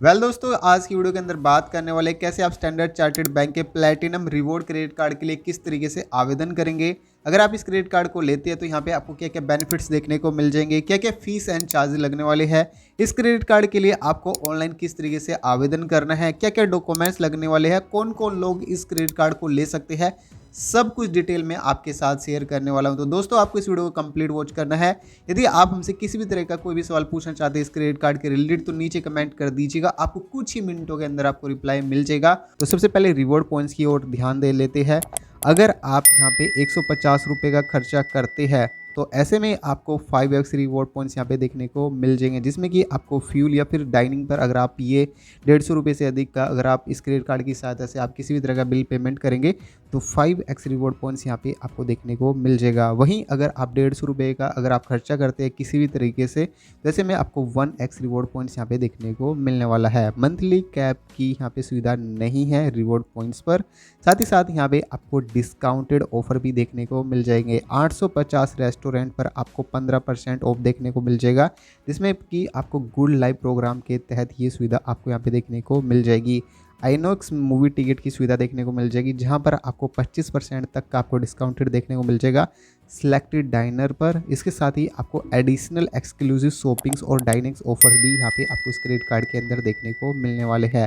दोस्तों, आज की वीडियो के अंदर बात करने वाले हैं कैसे आप स्टैंडर्ड चार्टर्ड बैंक के प्लैटिनम रिवॉर्ड क्रेडिट कार्ड के लिए किस तरीके से आवेदन करेंगे। अगर आप इस क्रेडिट कार्ड को लेते हैं तो यहाँ पे आपको क्या क्या बेनिफिट्स देखने को मिल जाएंगे, क्या क्या फीस एंड चार्ज लगने वाले हैं। इस क्रेडिट कार्ड के लिए आपको ऑनलाइन किस तरीके से आवेदन करना है, क्या क्या डॉक्यूमेंट्स लगने वाले हैं, कौन कौन लोग इस क्रेडिट कार्ड को ले सकते हैं, सब कुछ डिटेल में आपके साथ शेयर करने वाला हूं। तो दोस्तों, आपको इस वीडियो को कंप्लीट वॉच करना है। यदि आप हमसे किसी भी तरह का कोई भी सवाल पूछना चाहते हैं इस क्रेडिट कार्ड के रिलेटेड तो नीचे कमेंट कर दीजिएगा, आपको कुछ ही मिनटों के अंदर आपको रिप्लाई मिल जाएगा। तो सबसे पहले रिवॉर्ड पॉइंट्स की ओर ध्यान दे लेते हैं। अगर आप यहाँ पे 150 रुपये का खर्चा करते हैं तो ऐसे में आपको 5x रिवॉर्ड पॉइंट्स यहाँ पे देखने को मिल जाएंगे, जिसमें कि आपको फ्यूल या फिर डाइनिंग पर अगर आप ये 150 रुपये से अधिक का अगर आप इस क्रेडिट कार्ड की सहायता से आप किसी भी तरह का बिल पेमेंट करेंगे तो 5x रिवॉर्ड पॉइंट्स यहाँ पे आपको देखने को मिल जाएगा। वहीं अगर आप 150 रुपये का अगर आप खर्चा करते हैं किसी भी तरीके से तो ऐसे में आपको 1x रिवॉर्ड पॉइंट्स यहाँ पे देखने को मिलने वाला है। मंथली कैप की यहाँ पे सुविधा नहीं है रिवॉर्ड पॉइंट्स पर। साथ ही साथ यहाँ पे आपको डिस्काउंटेड ऑफर भी देखने को मिल जाएंगे। 850 रेस्टोरेंट पर आपको 15% ऑफ देखने को मिल जाएगा, जिसमें कि आपको गुड लाइफ प्रोग्राम के तहत ये सुविधा आपको यहाँ पे देखने को मिल जाएगी। आइनॉक्स मूवी टिकट की सुविधा देखने को मिल जाएगी, जहां पर आपको 25% तक का आपको डिस्काउंटेड देखने को मिल जाएगा सिलेक्टेड डाइनर पर। इसके साथ ही आपको एडिशनल एक्सक्लूसिव शॉपिंग्स और डाइनिंग्स ऑफर्स भी यहाँ पे आपको इस क्रेडिट कार्ड के अंदर देखने को मिलने वाले हैं।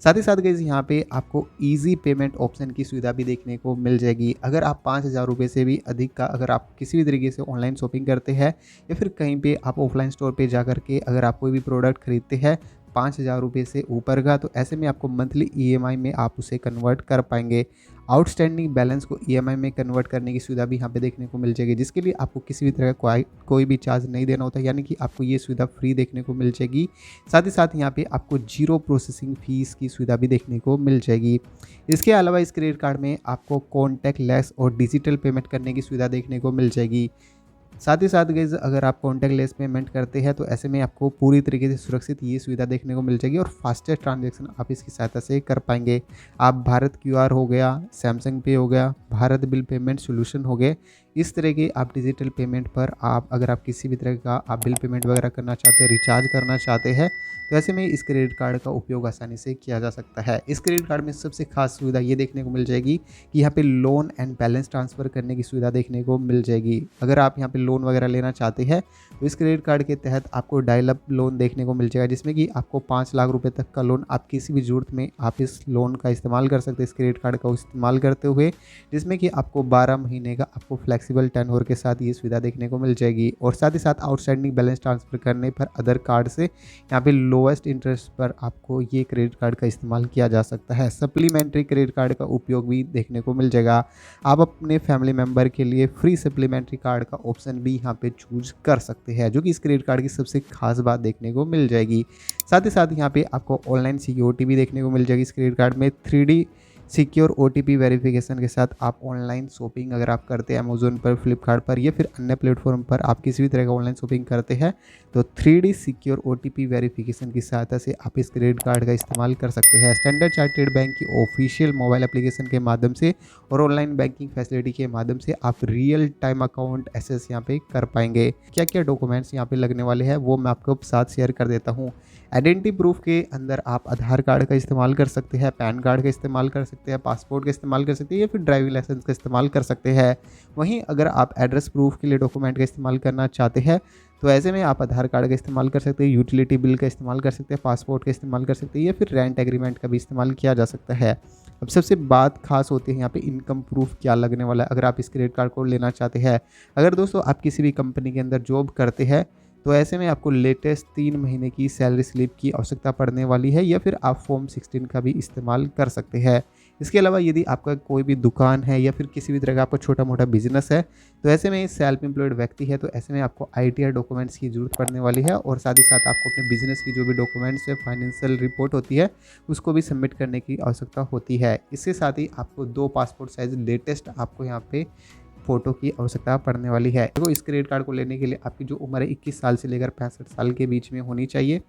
साथ ही साथ गाइस यहाँ पे आपको इजी पेमेंट ऑप्शन की सुविधा भी देखने को मिल जाएगी। अगर आप 5,000 रुपये से भी अधिक का अगर आप किसी भी तरीके से ऑनलाइन शॉपिंग करते हैं या फिर कहीं पे आप ऑफलाइन स्टोर पे जा करके अगर आप कोई भी प्रोडक्ट खरीदते हैं 5,000 रुपये से ऊपर का, तो ऐसे में आपको मंथली ईएमआई में आप उसे कन्वर्ट कर पाएंगे। आउटस्टैंडिंग बैलेंस को ईएमआई में कन्वर्ट करने की सुविधा भी यहाँ पे देखने को मिल जाएगी, जिसके लिए आपको किसी भी तरह का कोई भी चार्ज नहीं देना होता, यानी कि आपको ये सुविधा फ्री देखने को मिल जाएगी। साथ ही साथ यहाँ पे आपको जीरो प्रोसेसिंग फीस की सुविधा भी देखने को मिल जाएगी। इसके अलावा इस क्रेडिट कार्ड में आपको कॉन्टैक्ट लेस और डिजिटल पेमेंट करने की सुविधा देखने को मिल जाएगी। साथ ही साथ गाइस अगर आप कॉन्टैक्ट लेस पेमेंट करते हैं तो ऐसे में आपको पूरी तरीके से सुरक्षित ये सुविधा देखने को मिल जाएगी और फास्टेस्ट ट्रांजैक्शन आप इसकी सहायता से कर पाएंगे। आप भारत क्यूआर हो गया, सैमसंग पे हो गया, भारत बिल पेमेंट सोल्यूशन हो गए, इस तरह के आप डिजिटल पेमेंट पर आप अगर आप किसी भी तरह का आप बिल पेमेंट वगैरह करना चाहते हैं, रिचार्ज करना चाहते हैं तो ऐसे में इस क्रेडिट कार्ड का उपयोग आसानी से किया जा सकता है। इस क्रेडिट कार्ड में सबसे खास सुविधा ये देखने को मिल जाएगी कि यहाँ पे लोन एंड बैलेंस ट्रांसफ़र करने की सुविधा देखने को मिल जाएगी। अगर आप यहाँ पे लोन वगैरह लेना चाहते हैं तो इस क्रेडिट कार्ड के तहत आपको डायल अप लोन देखने को मिल जाएगा, जिसमें कि आपको 5 लाख रुपए तक का लोन आप किसी भी ज़रूरत में आप इस लोन का इस्तेमाल कर सकते हैं, इस क्रेडिट कार्ड का इस्तेमाल करते हुए, जिसमें कि आपको 12 महीने का आपको फ्लेक्सिबल टेन्योर के साथ ये सुविधा देखने को मिल जाएगी। और साथ ही साथ आउटस्टैंडिंग बैलेंस ट्रांसफ़र करने पर अदर कार्ड से यहाँ पे लोएस्ट इंटरेस्ट पर आपको ये क्रेडिट कार्ड का इस्तेमाल किया जा सकता है। सप्लीमेंट्री क्रेडिट कार्ड का उपयोग भी देखने को मिल जाएगा। आप अपने फैमिली मेंबर के लिए फ्री सप्लीमेंट्री कार्ड का ऑप्शन भी यहाँ पे चूज कर सकते हैं, जो कि इस क्रेडिट कार्ड की सबसे खास बात देखने को मिल जाएगी। साथ ही साथ यहाँ पे आपको ऑनलाइन सिक्योरिटी भी देखने को मिल जाएगी इस क्रेडिट कार्ड में। 3D सिक्योर OTP वेरिफिकेशन के साथ आप ऑनलाइन शॉपिंग अगर आप करते हैं अमेजोन पर, फ्लिपकार्ट पर या फिर अन्य प्लेटफॉर्म पर आप किसी भी तरह का ऑनलाइन शॉपिंग करते हैं तो 3D सिक्योर OTP वेरिफिकेशन की सहायता से आप इस क्रेडिट कार्ड का इस्तेमाल कर सकते हैं। स्टैंडर्ड चार्टर्ड बैंक की ऑफिशियल मोबाइल एप्लीकेशन के माध्यम से और ऑनलाइन बैंकिंग फैसिलिटी के माध्यम से आप रियल टाइम अकाउंट एक्सेस यहाँ पे कर पाएंगे। क्या क्या डॉक्यूमेंट्स यहाँ पे लगने वाले हैं वो मैं आपको साथ शेयर कर देता हूँ। आइडेंटिटी प्रूफ के अंदर आप आधार कार्ड का इस्तेमाल कर सकते हैं, पैन कार्ड का इस्तेमाल कर सकते हैं, पासपोर्ट का इस्तेमाल कर सकते हैं या फिर ड्राइविंग लाइसेंस का इस्तेमाल कर सकते हैं। वहीं अगर आप एड्रेस प्रूफ के लिए डॉक्यूमेंट का इस्तेमाल करना चाहते हैं तो ऐसे में आप आधार कार्ड का इस्तेमाल कर सकते हैं, यूटिलिटी बिल का इस्तेमाल कर सकते हैं, पासपोर्ट का इस्तेमाल कर सकते हैं या फिर रेंट एग्रीमेंट का भी इस्तेमाल किया जा सकता है। अब सबसे बात खास होती है यहाँ पे इनकम प्रूफ क्या लगने वाला है अगर आप इस क्रेडिट कार्ड को लेना चाहते हैं। अगर दोस्तों आप किसी भी कंपनी के अंदर जॉब करते हैं तो ऐसे में आपको लेटेस्ट 3 महीने की सैलरी स्लिप की आवश्यकता पड़ने वाली है या फिर आप फॉर्म 16 का भी इस्तेमाल कर सकते हैं। इसके अलावा यदि आपका कोई भी दुकान है या फिर किसी भी तरह का आपका छोटा मोटा बिजनेस है तो ऐसे में सेल्फ एम्प्लॉयड व्यक्ति है तो ऐसे में आपको ITR डॉक्यूमेंट्स की ज़रूरत पड़ने वाली है और साथ ही साथ आपको अपने बिजनेस की जो भी डॉक्यूमेंट्स है, फाइनेंशियल रिपोर्ट होती है, उसको भी सबमिट करने की आवश्यकता होती है। इसके साथ ही आपको 2 पासपोर्ट साइज लेटेस्ट आपको यहाँ पे फ़ोटो की आवश्यकता पड़ने वाली है। देखो इस क्रेडिट कार्ड को लेने के लिए आपकी जो उम्र है 21 साल से लेकर 65 साल के बीच में होनी चाहिए।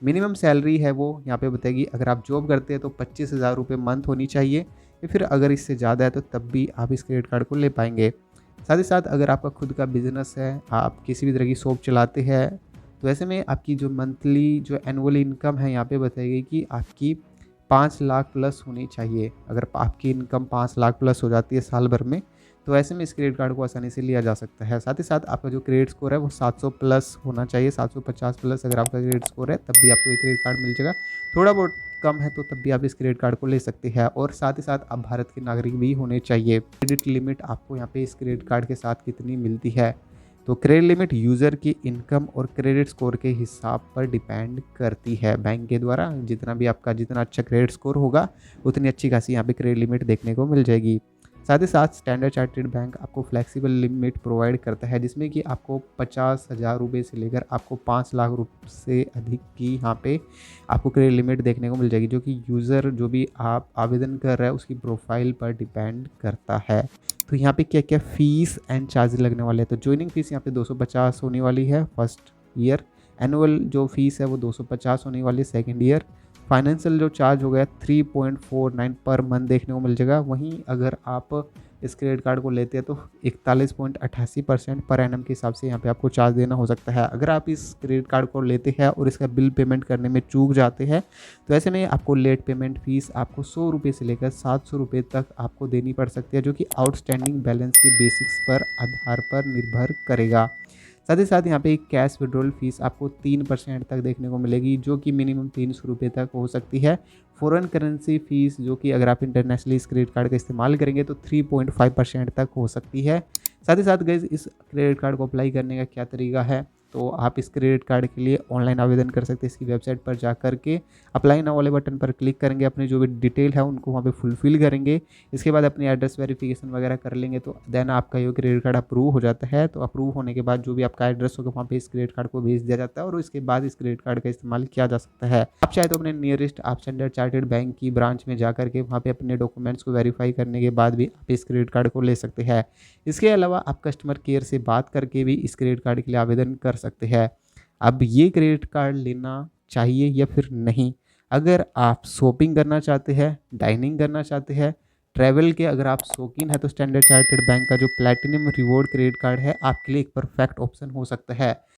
मिनिमम सैलरी है वो यहाँ पे बताएगी। अगर आप जॉब करते हैं तो 25,000 रुपये मंथ होनी चाहिए या फिर अगर इससे ज़्यादा है तो तब भी आप इस क्रेडिट कार्ड को ले पाएंगे। साथ ही साथ अगर आपका खुद का बिजनेस है, आप किसी भी तरह की शॉप चलाते हैं तो ऐसे में आपकी जो मंथली जो एनुअल इनकम है यहाँ पे बताई गई कि आपकी 5 लाख प्लस होनी चाहिए। अगर आपकी इनकम 5 लाख प्लस हो जाती है साल भर में, तो ऐसे में इस क्रेडिट कार्ड को आसानी से लिया जा सकता है। साथ ही साथ आपका जो क्रेडिट स्कोर है वो 700 प्लस होना चाहिए, 750 प्लस अगर आपका क्रेडिट स्कोर है तब भी आपको ये क्रेडिट कार्ड मिल जाएगा। थोड़ा बहुत कम है तो तब भी आप इस क्रेडिट कार्ड को ले सकते हैं। और साथ ही साथ आप भारत के नागरिक भी होने चाहिए। क्रेडिट लिमिट आपको यहाँ पे इस क्रेडिट कार्ड के साथ कितनी मिलती है, तो क्रेडिट लिमिट यूज़र की इनकम और क्रेडिट स्कोर के हिसाब पर डिपेंड करती है। बैंक के द्वारा जितना अच्छा क्रेडिट स्कोर होगा उतनी अच्छी खासी यहाँ पे क्रेडिट लिमिट देखने को मिल जाएगी। साथ ही साथ स्टैंडर्ड चार्टर्ड बैंक आपको फ्लेक्सिबल लिमिट प्रोवाइड करता है, जिसमें कि आपको 50,000 रुपये से लेकर आपको 5 लाख रुपये से अधिक की यहाँ पे आपको क्रेडिट लिमिट देखने को मिल जाएगी, जो कि यूज़र जो भी आप आवेदन कर रहा है उसकी प्रोफाइल पर डिपेंड करता है। तो यहाँ पे क्या क्या फ़ीस एंड चार्ज लगने वाले हैं, तो ज्वाइनिंग फ़ीस यहाँ पे 250 होने वाली है फर्स्ट ईयर। एनुअल जो फ़ीस है वो 250 होने वाली है सेकेंड ईयर। फाइनेंशियल जो चार्ज हो गया 3.49 पर मंथ देखने को मिल जाएगा। वहीं अगर आप इस क्रेडिट कार्ड को लेते हैं तो 41.88% पर एनम के हिसाब से यहाँ पे आपको चार्ज देना हो सकता है। अगर आप इस क्रेडिट कार्ड को लेते हैं और इसका बिल पेमेंट करने में चूक जाते हैं तो ऐसे में आपको लेट पेमेंट फ़ीस आपको 100 रुपये से लेकर 700 रुपये तक आपको देनी पड़ सकती है, जो कि आउटस्टैंडिंग बैलेंस के बेसिक्स पर आधार पर निर्भर करेगा। साथ ही साथ यहाँ पे एक कैश विड्रॉल फीस आपको 3% तक देखने को मिलेगी, जो कि मिनिमम 300 रुपये तक हो सकती है। फ़ॉरेन करेंसी फ़ीस जो कि अगर आप इंटरनेशनली इस क्रेडिट कार्ड का इस्तेमाल करेंगे तो 3.5% तक हो सकती है। साथ ही साथ गाइस इस क्रेडिट कार्ड को अप्लाई करने का क्या तरीका है, तो आप इस क्रेडिट कार्ड के लिए ऑनलाइन आवेदन कर सकते हैं। इसकी वेबसाइट पर जा कर के अप्लाई नाउ वाले बटन पर क्लिक करेंगे, अपनी जो भी डिटेल है उनको वहाँ पे फुलफ़िल करेंगे। इसके बाद अपनी एड्रेस वेरिफिकेशन वगैरह कर लेंगे तो देन आपका ये क्रेडिट कार्ड अप्रूव हो जाता है। तो अप्रूव होने के बाद जो भी आपका एड्रेस होगा वहाँ पे इस क्रेडिट कार्ड को भेज दिया जाता है और इसके बाद इस क्रेडिट कार्ड का इस्तेमाल किया जा सकता है। आप चाहे तो अपने नियरेस्ट आप स्टैंडर्ड चार्टर्ड बैंक की ब्रांच में जा करके वहाँ पे अपने डॉक्यूमेंट्स को वेरीफाई करने के बाद भी आप इस क्रेडिट कार्ड को ले सकते हैं। इसके अलावा आप कस्टमर केयर से बात करके भी इस क्रेडिट कार्ड के लिए आवेदन कर सकते हैं। अब ये क्रेडिट कार्ड लेना चाहिए या फिर नहीं, अगर आप शॉपिंग करना चाहते हैं, डाइनिंग करना चाहते हैं, ट्रैवल के अगर आप शौकीन है तो स्टैंडर्ड चार्टर्ड बैंक का जो प्लैटिनम रिवॉर्ड क्रेडिट कार्ड है आपके लिए एक परफेक्ट ऑप्शन हो सकता है।